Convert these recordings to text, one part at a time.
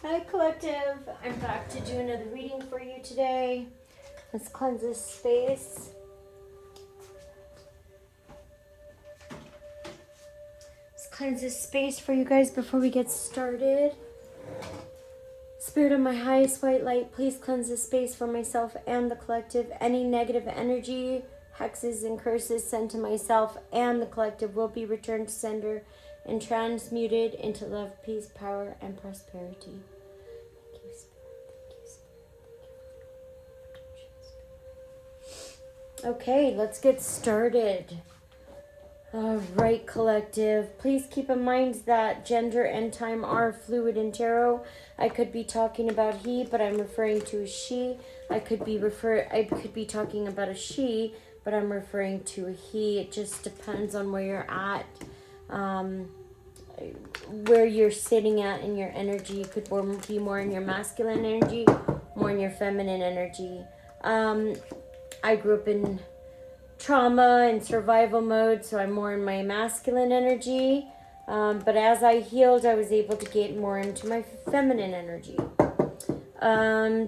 Hi, Collective. I'm back to do another reading for you today. Let's cleanse this space. Let's cleanse this space for you guys before we get started. Spirit of my highest white light, please cleanse this space for myself and the collective. Any negative energy, hexes, and curses sent to myself and the collective will be returned to sender and transmuted into love, peace, power, and prosperity. Okay, let's get started. All right, collective. Please keep in mind that gender and time are fluid in tarot. I could be talking about he, but I'm referring to a she. I could be talking about a she, but I'm referring to a he. It just depends on where you're at, where you're sitting at in your energy. You could be more in your masculine energy, more in your feminine energy. I grew up in trauma and survival mode, so I'm more in my masculine energy. But as I healed, I was able to get more into my feminine energy.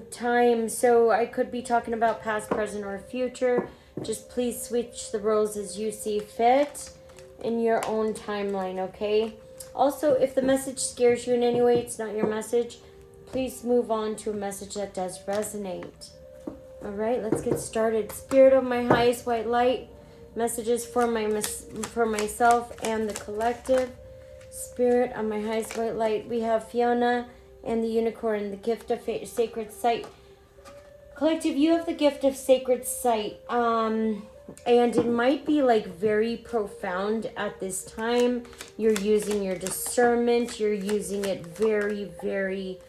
Time, so I could be talking about past, present, or future. Just please switch the roles as you see fit in your own timeline, okay? Also, if the message scares you in any way, it's not your message. Please move on to a message that does resonate. All right, let's get started. Spirit of my highest white light, messages for myself and the collective. Spirit of my highest white light, we have Fiona and the unicorn, the gift of sacred sight. Collective, you have the gift of sacred sight, and it might be like very profound at this time. You're using your discernment. You're using it very, very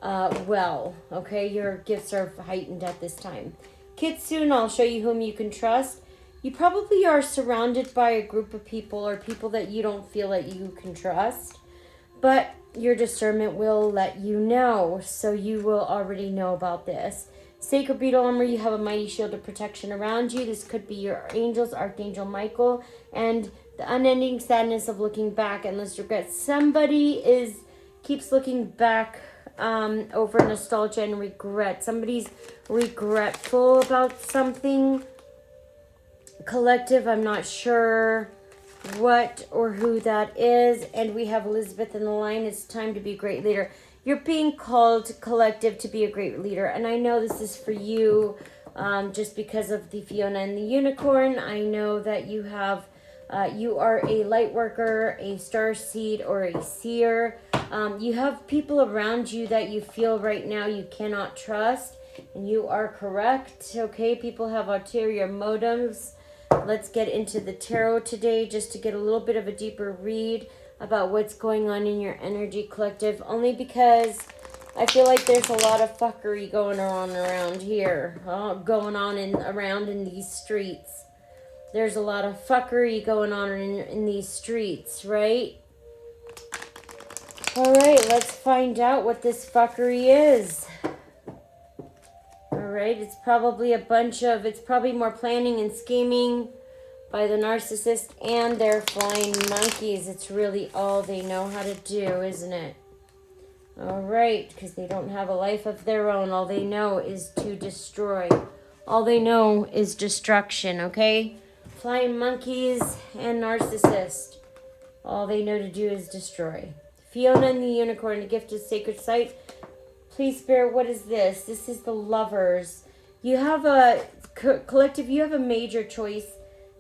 well, okay? Your gifts are heightened at this time. Kitsune, I'll show you whom you can trust. You probably are surrounded by a group of people or people that you don't feel that you can trust, but your discernment will let you know, so you will already know about this. Sacred beetle armor, you have a mighty shield of protection around you. This could be your angels, Archangel Michael, and the unending sadness of looking back, endless regret. Somebody keeps looking back over nostalgia and regret. Somebody's regretful about something. Collective, I'm not sure what or who that is. And we have Elizabeth in the line. It's time to be a great leader. You're being called, collective, to be a great leader. And I know this is for you just because of the Fiona and the unicorn. I know that you have you are a light worker, a star seed, or a seer. You have people around you that you feel right now you cannot trust, and you are correct, okay? People have ulterior motives. Let's get into the tarot today just to get a little bit of a deeper read about what's going on in your energy, collective, only because I feel like there's a lot of fuckery going on around here, going on around in these streets. There's a lot of fuckery going on in these streets, right? All right, let's find out what this fuckery is. All right, it's probably it's probably more planning and scheming by the narcissist and their flying monkeys. It's really all they know how to do, isn't it? All right, because they don't have a life of their own. All they know is to destroy. All they know is destruction, okay? Flying monkeys and narcissist. All they know to do is destroy. Fiona and the unicorn, the gift of sacred sight. Please, Spirit, what is this? This is the lovers. You have a collective, you have a major choice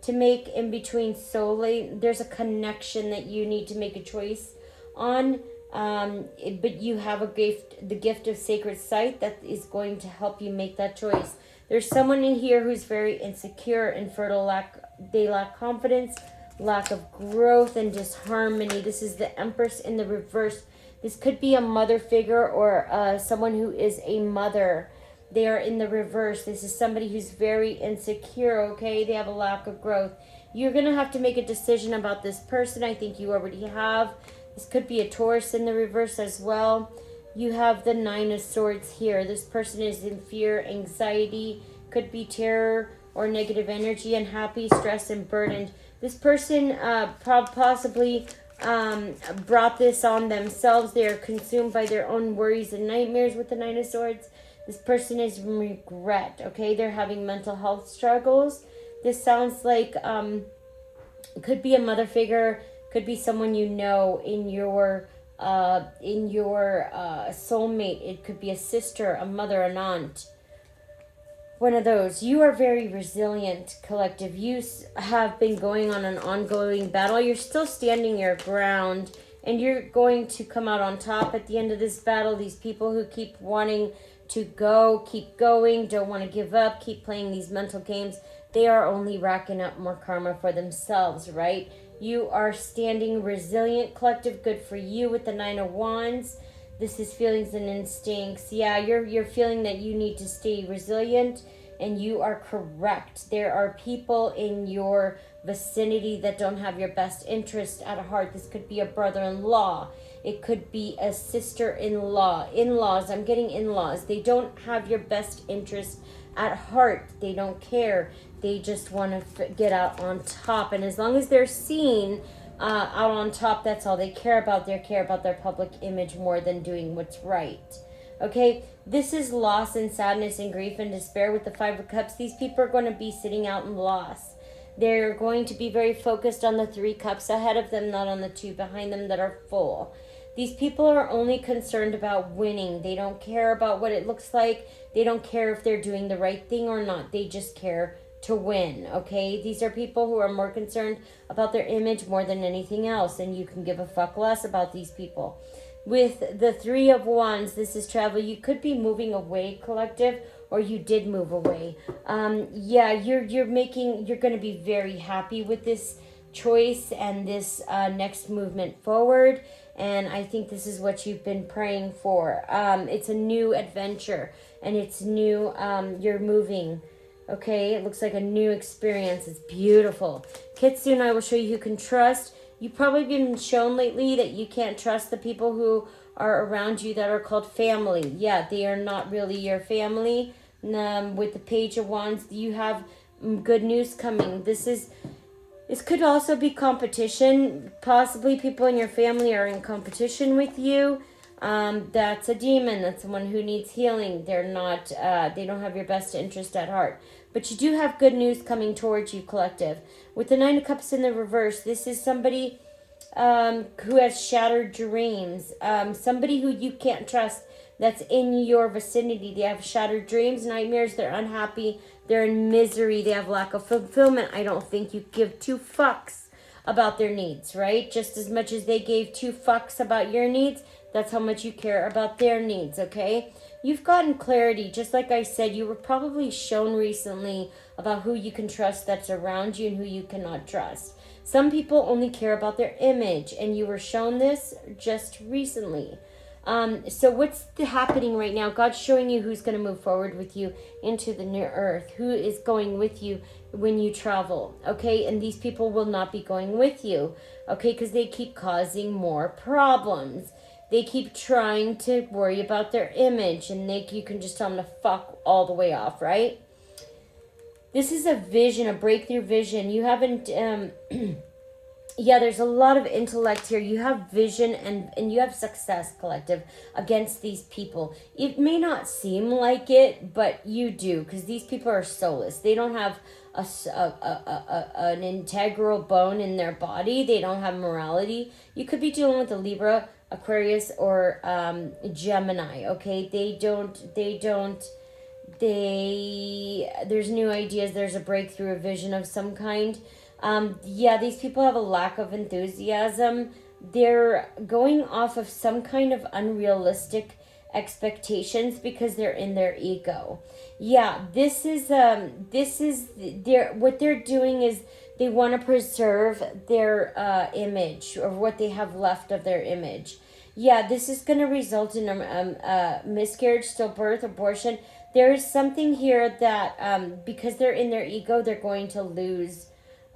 to make in between soulmate. There's a connection that you need to make a choice on. But you have the gift of sacred sight that is going to help you make that choice. There's someone in here who's very insecure, infertile, they lack confidence, lack of growth, and disharmony. This is the Empress in the reverse. This could be a mother figure or someone who is a mother. They are in the reverse. This is somebody who's very insecure, okay? They have a lack of growth. You're going to have to make a decision about this person. I think you already have. This could be a Taurus in the reverse as well. You have the Nine of Swords here. This person is in fear, anxiety, could be terror or negative energy, unhappy, stressed, and burdened. This person possibly brought this on themselves. They are consumed by their own worries and nightmares with the Nine of Swords. This person is in regret, okay? They're having mental health struggles. This sounds like it could be a mother figure, could be someone you know in your soulmate. It could be a sister, a mother, an aunt. One of those. You are very resilient, collective. You have been going on an ongoing battle. You're still standing your ground, and you're going to come out on top at the end of this battle. These people who keep wanting to go, keep going, don't want to give up, keep playing these mental games, they are only racking up more karma for themselves, right? You are standing resilient, collective. Good for you with the Nine of Wands. This is feelings and instincts. Yeah, you're feeling that you need to stay resilient, and you are correct. There are people in your vicinity that don't have your best interest at heart. This could be a brother-in-law. It could be a sister-in-law. In-laws. I'm getting in-laws. They don't have your best interest at heart. They don't care. They just want to get out on top. And as long as they're seen out on top, that's all they care about. They care about their public image more than doing what's right. Okay, this is loss and sadness and grief and despair with the Five of Cups. These people are going to be sitting out in loss. They're going to be very focused on the 3 cups ahead of them, not on the 2 behind them that are full. These people are only concerned about winning. They don't care about what it looks like. They don't care if they're doing the right thing or not. They just care to win, okay? These are people who are more concerned about their image more than anything else, and you can give a fuck less about these people. With the 3 of Wands, this is travel. You could be moving away, collective, or you did move away. Yeah, you're going to be very happy with this choice and this next movement forward, and I think this is what you've been praying for. It's a new adventure, and it's new. You're moving. Okay, it looks like a new experience. It's beautiful. Kitsune, I will show you who can trust. You've probably been shown lately that you can't trust the people who are around you that are called family. Yeah, they are not really your family. With the Page of Wands, you have good news coming. This could also be competition. Possibly people in your family are in competition with you. That's a demon. That's someone who needs healing. They're not, they don't have your best interest at heart. But you do have good news coming towards you, collective. With the 9 of Cups in the reverse, this is somebody who has shattered dreams. Somebody who you can't trust that's in your vicinity. They have shattered dreams, nightmares. They're unhappy. They're in misery. They have lack of fulfillment. I don't think you give 2 fucks about their needs, right? Just as much as they gave 2 fucks about your needs, that's how much you care about their needs, okay? You've gotten clarity. Just like I said, you were probably shown recently about who you can trust that's around you and who you cannot trust. Some people only care about their image, and you were shown this just recently. So what's happening right now? God's showing you who's going to move forward with you into the new earth, who is going with you when you travel, okay? And these people will not be going with you, okay? Because they keep causing more problems. They keep trying to worry about their image, and you can just tell them to fuck all the way off, right? This is a vision, a breakthrough vision. You haven't, yeah, there's a lot of intellect here. You have vision and you have success, collective, against these people. It may not seem like it, but you do, because these people are soulless. They don't have an integral bone in their body. They don't have morality. You could be dealing with a Libra, Aquarius, or Gemini, okay? There's new ideas, there's a breakthrough, a vision of some kind. Yeah, these people have a lack of enthusiasm. They're going off of some kind of unrealistic expectations because they're in their ego. Yeah, what they're doing is they want to preserve their image, or what they have left of their image. Yeah, this is going to result in a miscarriage, stillbirth, abortion. There is something here that because they're in their ego, they're going to lose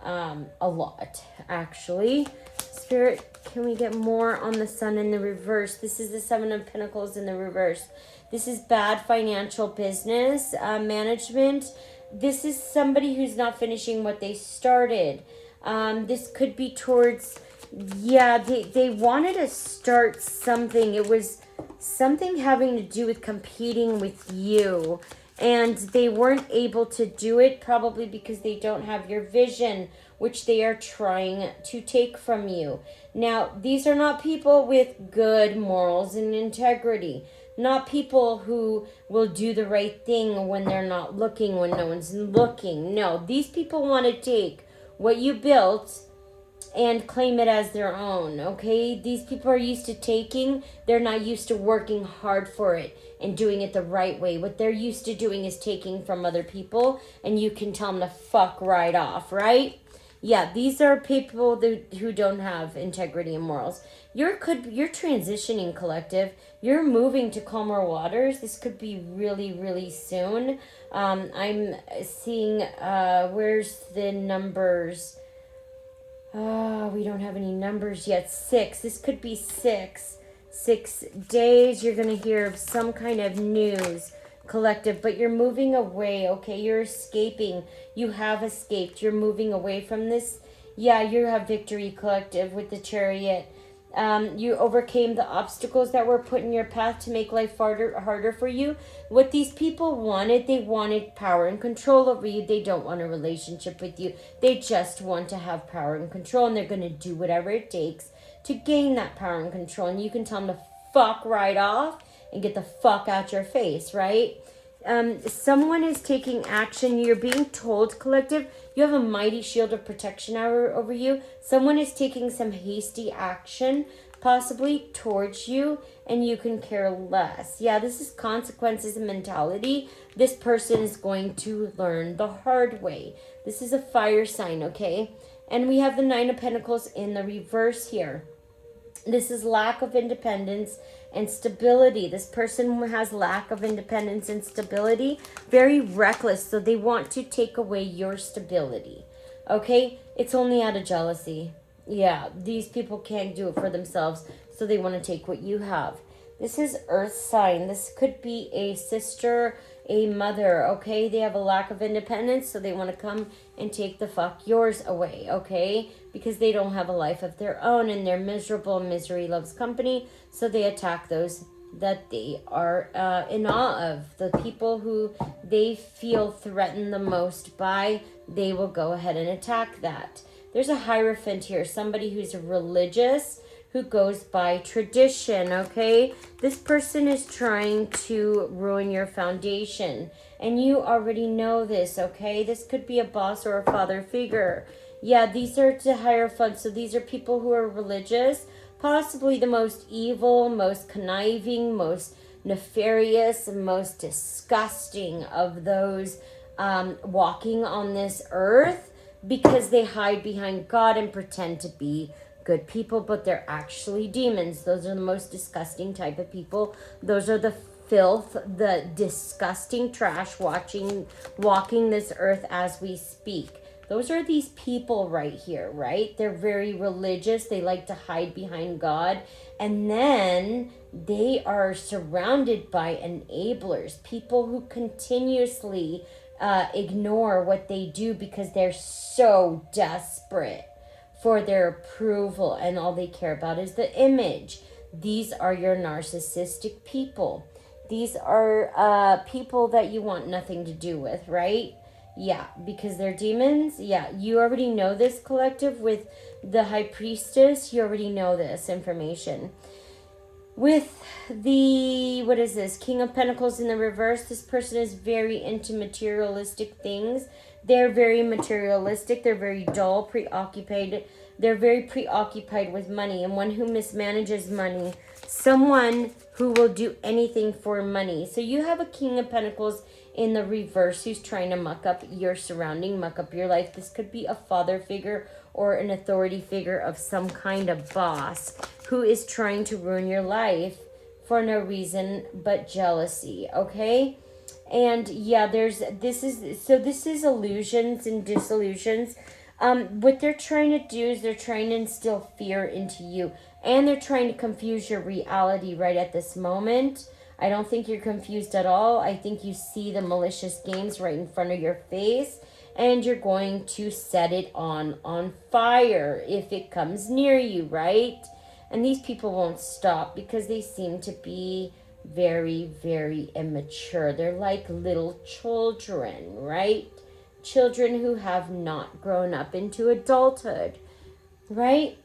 a lot, actually. Spirit, can we get more on the Sun in the reverse? This is the 7 of Pentacles in the reverse. This is bad financial business management. This is somebody who's not finishing what they started. This could be towards Yeah, they wanted to start something. It was something having to do with competing with you. And they weren't able to do it probably because they don't have your vision, which they are trying to take from you. Now, these are not people with good morals and integrity. Not people who will do the right thing when they're not looking, when no one's looking. No, these people want to take what you built and claim it as their own, okay? These people are used to taking, they're not used to working hard for it and doing it the right way. What they're used to doing is taking from other people, and you can tell them to fuck right off, right? Yeah, these are people who don't have integrity and morals. You're transitioning, collective. You're moving to calmer waters. This could be really, really soon. I'm seeing, where's the numbers? We don't have any numbers yet. 6. This could be 6. 6 days. You're going to hear of some kind of news, collective. But you're moving away, okay? You're escaping. You have escaped. You're moving away from this. Yeah, you have victory, collective, with the Chariot. You overcame the obstacles that were put in your path to make life harder for you. What these people wanted, they wanted power and control over you. They don't want a relationship with you. They just want to have power and control, and they're going to do whatever it takes to gain that power and control. And you can tell them to fuck right off and get the fuck out your face, right? Someone is taking action. You're being told, collective, you have a mighty shield of protection over you. Someone is taking some hasty action, possibly towards you, and you can care less. Yeah, this is consequences and mentality. This person is going to learn the hard way. This is a fire sign, okay? And we have the 9 of Pentacles in the reverse here. This is lack of independence and stability. This person has lack of independence and stability. Very reckless. So they want to take away your stability. Okay? It's only out of jealousy. Yeah, these people can't do it for themselves. So they want to take what you have. This is earth sign. This could be a sister, a mother, okay? They have a lack of independence, so they want to come and take the fuck yours away, okay? Because they don't have a life of their own and they're miserable. Misery loves company, so they attack those that they are in awe of. The people who they feel threatened the most by, they will go ahead and attack that. There's a Hierophant here, somebody who's religious, who goes by tradition, okay? This person is trying to ruin your foundation, and you already know this, okay? This could be a boss or a father figure. Yeah, these are the Hierophants, so these are people who are religious, possibly the most evil, most conniving, most nefarious, most disgusting of those walking on this earth, because they hide behind God and pretend to be good people, but they're actually demons. Those are the most disgusting type of people. Those are the filth, the disgusting trash walking this earth as we speak. Those are these people right here, right? They're very religious. They like to hide behind God. And then they are surrounded by enablers, people who continuously ignore what they do because they're so desperate for their approval, and all they care about is the image. These are your narcissistic people. These are people that you want nothing to do with, right? Yeah, because they're demons. Yeah, you already know this, collective. With the High Priestess, you already know this information. With the, what is this, King of Pentacles in the reverse, this person is very into materialistic things. They're very materialistic. They're very dull, preoccupied. They're very preoccupied with money, and one who mismanages money. Someone who will do anything for money. So you have a King of Pentacles in the reverse who's trying to muck up your surrounding, muck up your life. This could be a father figure or an authority figure of some kind of boss who is trying to ruin your life for no reason but jealousy, okay? And yeah, this is illusions and disillusions. What they're trying to do is they're trying to instill fear into you, and they're trying to confuse your reality right at this moment. I don't think you're confused at all. I think you see the malicious games right in front of your face, and you're going to set it on fire if it comes near you, right? And these people won't stop because they seem to be very, very immature. They're like little children, right? Children who have not grown up into adulthood, right?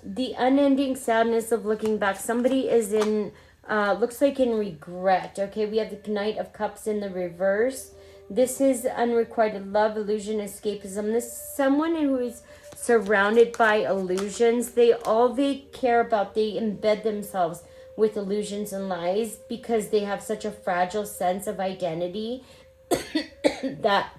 The unending sadness of looking back. Somebody is in, looks like in regret. Okay, we have the Knight of Cups in the reverse. This is unrequited love, illusion, escapism. This is someone who is surrounded by illusions. All they care about, they embed themselves with illusions and lies because they have such a fragile sense of identity that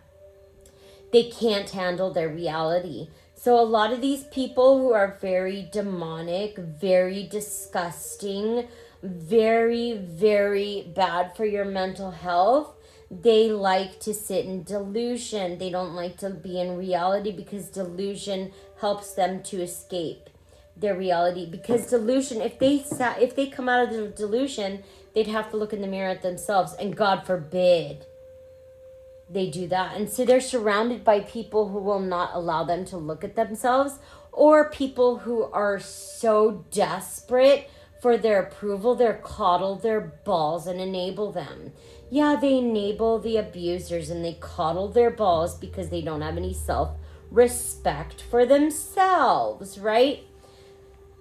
they can't handle their reality. So a lot of these people who are very demonic, very disgusting, very, very bad for your mental health, they like to sit in delusion. They don't like to be in reality because delusion helps them to escape their reality. Because delusion, if they come out of the delusion, they'd have to look in the mirror at themselves, and God forbid they do that. And so they're surrounded by people who will not allow them to look at themselves, or people who are so desperate for their approval, they're coddle their balls and enable them. Yeah, they enable the abusers and they coddle their balls because they don't have any self-respect for themselves, right?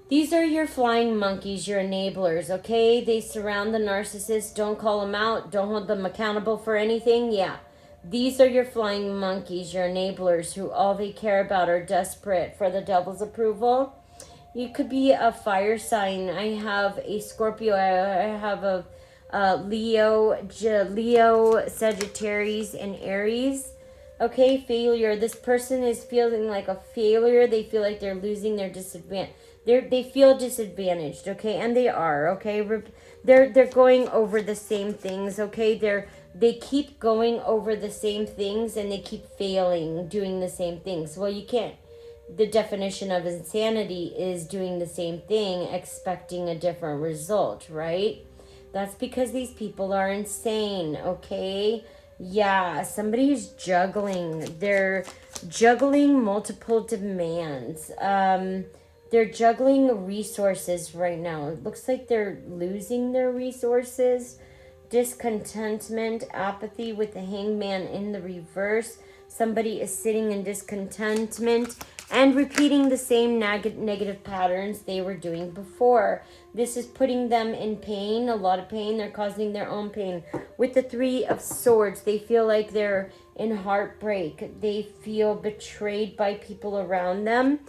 These are your flying monkeys, your enablers, okay? They surround the narcissist. Don't call them out. Don't hold them accountable for anything. Yeah. These are your flying monkeys, your enablers, who all they care about are desperate for the devil's approval. You could be a fire sign. I have a Scorpio. I have a Leo, Sagittarius, and Aries. Okay, failure. This person is feeling like a failure. They feel like they're losing their disadvantage. They feel disadvantaged, okay, and they are, okay. They're going over the same things, okay. They keep going over the same things and they keep failing doing the same things. Well, you can't. The definition of insanity is doing the same thing, expecting a different result, right? That's because these people are insane, okay? Yeah, somebody who's juggling. They're juggling multiple demands. They're juggling resources right now. It looks like they're losing their resources. Discontentment, apathy with the hangman in the reverse. Somebody is sitting in discontentment and repeating the same negative patterns they were doing before. This is putting them in pain, a lot of pain. They're causing their own pain. With the Three of Swords, they feel like they're in heartbreak. They feel betrayed by people around them.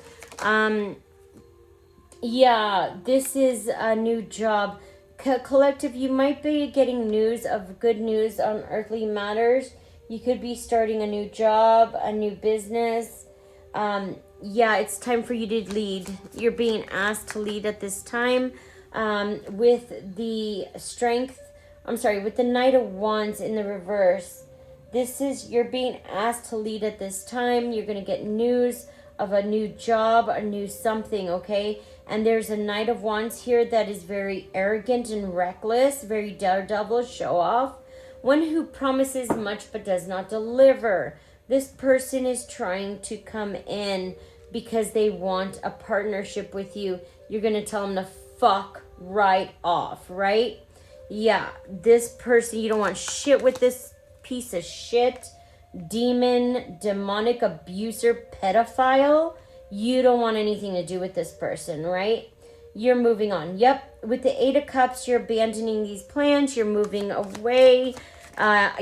Yeah, this is a new job. Collective, you might be getting news of good news on earthly matters. You could be starting a new job, a new business. Yeah, it's time for you to lead. You're being asked to lead at this time. With the with the Knight of Wands in the reverse. You're being asked to lead at this time. You're going to get news of a new job, a new something, okay? And there's a Knight of Wands here that is very arrogant and reckless, very daredevil, show off. One who promises much but does not deliver. This person is trying to come in because they want a partnership with you. You're going to tell them to fuck right off, right? Yeah, this person, you don't want shit with this piece of shit. Demon, demonic abuser, pedophile. You don't want anything to do with this person, right? You're moving on. Yep, with the Eight of Cups, you're abandoning these plans. You're moving away.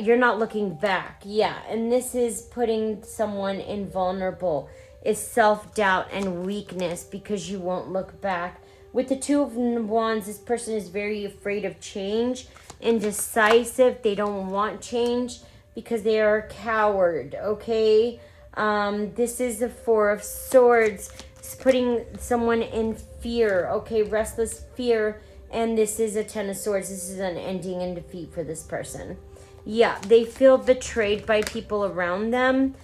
You're not looking back. Yeah, and this is putting someone invulnerable. Is self-doubt and weakness because you won't look back. With the Two of Wands, this person is very afraid of change, indecisive. They don't want change because they are a coward, okay? This is the Four of Swords. It's putting someone in fear, okay? Restless fear. And this is a Ten of Swords. This is an ending in defeat for this person. Yeah, they feel betrayed by people around them.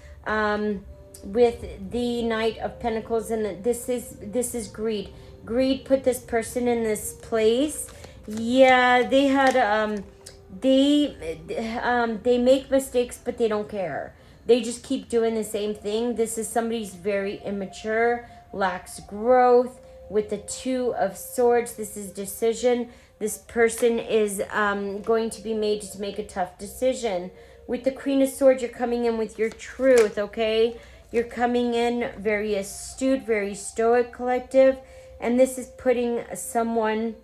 With the Knight of Pentacles, and this is greed. Greed put this person in this place. Yeah, they make mistakes, but they don't care. they just keep doing the same thing. This is somebody's very immature, lacks growth. With the Two of Swords, this is decision. This person is going to be made to make a tough decision. With the Queen of Swords, you're coming in with your truth, okay? You're coming in very astute, very stoic, collective. And this is putting someone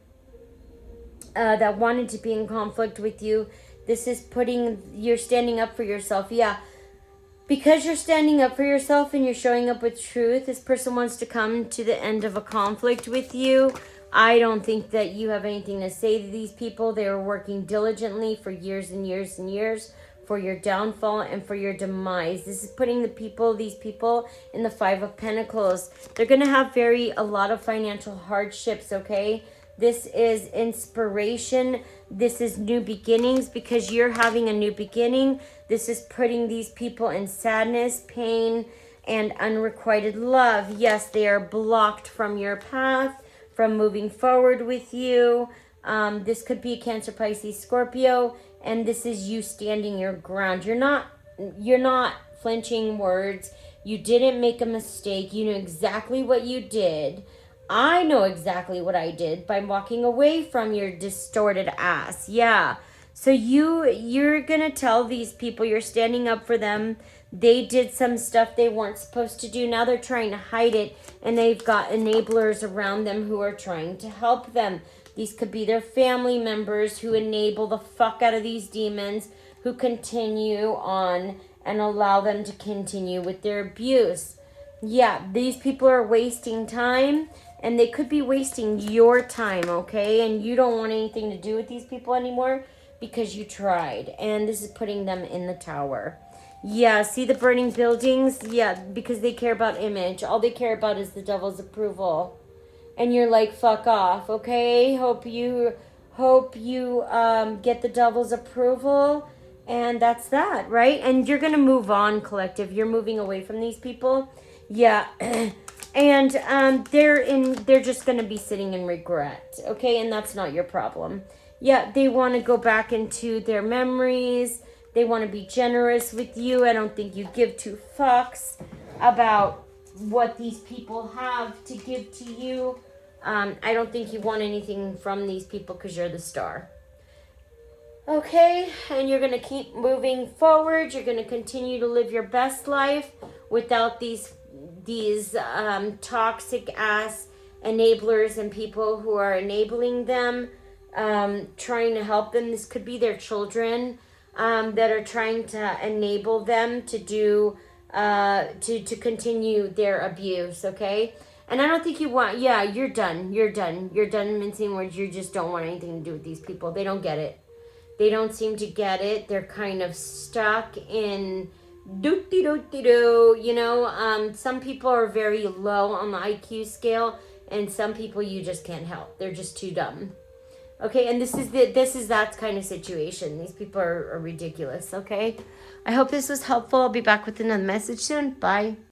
that wanted to be in conflict with you. This is you're standing up for yourself. Yeah. Because you're standing up for yourself and you're showing up with truth, this person wants to come to the end of a conflict with you. I don't think that you have anything to say to these people. They are working diligently for years and years and years for your downfall and for your demise. This is putting these people in the Five of Pentacles. They're going to have a lot of financial hardships, okay? This is inspiration. This is new beginnings because you're having a new beginning. This is putting these people in sadness, pain, and unrequited love. Yes, they are blocked from your path, from moving forward with you. This could be Cancer, Pisces, Scorpio, and this is you standing your ground. You're not flinching words. You didn't make a mistake. You knew exactly what you did. I know exactly what I did by walking away from your distorted ass. Yeah. So you're going to tell these people you're standing up for them. They did some stuff they weren't supposed to do. Now they're trying to hide it, and they've got enablers around them who are trying to help them. These could be their family members who enable the fuck out of these demons, who continue on and allow them to continue with their abuse. Yeah, these people are wasting time. And they could be wasting your time, okay? And you don't want anything to do with these people anymore because you tried. And this is putting them in the Tower. Yeah, see the burning buildings? Yeah, because they care about image. All they care about is the devil's approval. And you're like, fuck off, okay? Hope you get the devil's approval. And that's that, right? And you're going to move on, collective. You're moving away from these people. Yeah. And they're just going to be sitting in regret, okay? And that's not your problem. Yeah, they want to go back into their memories. They want to be generous with you. I don't think you give two fucks about what these people have to give to you. I don't think you want anything from these people because you're the star. Okay, and you're going to keep moving forward. You're going to continue to live your best life without these toxic ass enablers and people who are enabling them, trying to help them. This could be their children that are trying to enable them to do to continue their abuse, okay? And I don't think you want, yeah, you're done mincing words. You just don't want anything to do with these people. They don't get it. They don't seem to get it. They're kind of stuck in some people are very low on the IQ scale, and some people you just can't help. They're just too dumb. Okay, and this is that kind of situation. These people are ridiculous, okay? I hope this was helpful. I'll be back with another message soon. Bye.